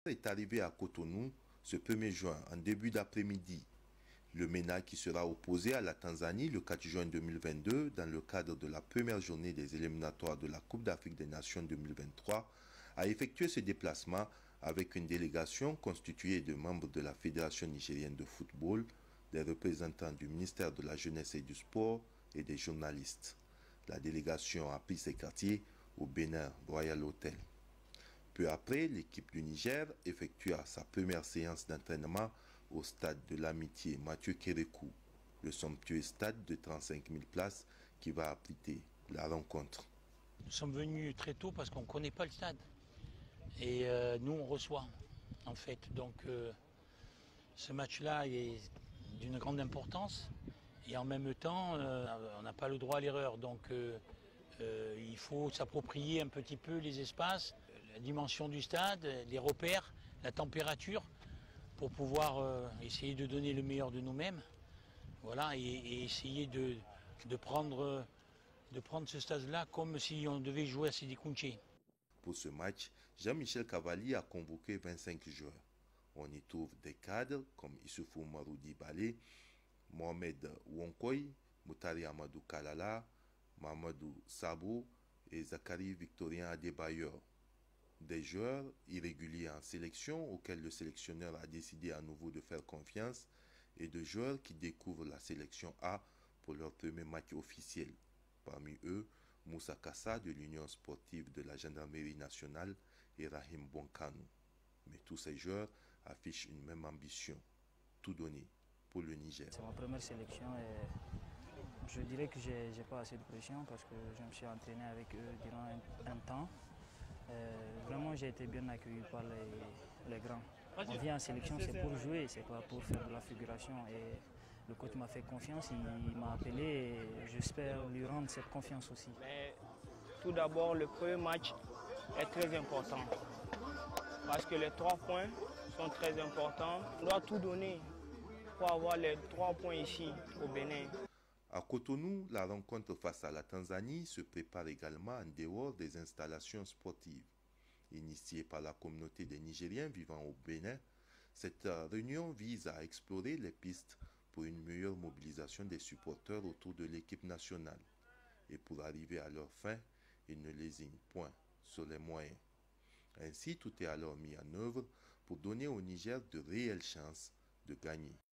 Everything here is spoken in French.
Est arrivé à Cotonou ce 1er juin en début d'après-midi. Le MENA qui sera opposé à la Tanzanie le 4 juin 2022 dans le cadre de la première journée des éliminatoires de la Coupe d'Afrique des Nations 2023 a effectué ce déplacement avec une délégation constituée de membres de la Fédération nigérienne de football, des représentants du ministère de la Jeunesse et du Sport et des journalistes. La délégation a pris ses quartiers au Bénin Royal Hotel. Peu après, l'équipe du Niger effectua sa première séance d'entraînement au stade de l'Amitié Mathieu Kérékou, le somptueux stade de 35 000 places qui va abriter la rencontre. Nous sommes venus très tôt parce qu'on ne connaît pas le stade. Et nous, on reçoit, en fait. Donc, ce match-là est d'une grande importance. Et en même temps, on n'a pas le droit à l'erreur. Donc, il faut s'approprier un petit peu les espaces, la dimension du stade, les repères, la température, pour pouvoir essayer de donner le meilleur de nous-mêmes. Voilà, et essayer de prendre ce stade-là comme si on devait jouer à Sidi Kounché. Pour ce match, Jean-Michel Cavalli a convoqué 25 joueurs. On y trouve des cadres comme Issoufou Maroudi Balé, Mohamed Wonkoy, Moutari Amadou Kalala, Mamadou Sabo et Zachary Victorien Adebayor. Des joueurs irréguliers en sélection auxquels le sélectionneur a décidé à nouveau de faire confiance et de joueurs qui découvrent la sélection A pour leur premier match officiel. Parmi eux, Moussa Kassa de l'Union sportive de la Gendarmerie nationale et Rahim Bonkanou. Mais tous ces joueurs affichent une même ambition, tout donner pour le Niger. C'est ma première sélection et je dirais que j'ai pas assez de pression parce que je me suis entraîné avec eux durant un temps. Vraiment, j'ai été bien accueilli par les grands. On vient en sélection, c'est pour jouer, c'est pas pour faire de la figuration. Et le coach m'a fait confiance, il m'a appelé et j'espère lui rendre cette confiance aussi. Mais tout d'abord, le premier match est très important parce que les 3 points sont très importants. On doit tout donner pour avoir les 3 points ici au Bénin. À Cotonou, la rencontre face à la Tanzanie se prépare également en dehors des installations sportives. Initiée par la communauté des Nigériens vivant au Bénin, cette réunion vise à explorer les pistes pour une meilleure mobilisation des supporters autour de l'équipe nationale. Et pour arriver à leur fin, ils ne lésinent point sur les moyens. Ainsi, tout est alors mis en œuvre pour donner au Niger de réelles chances de gagner.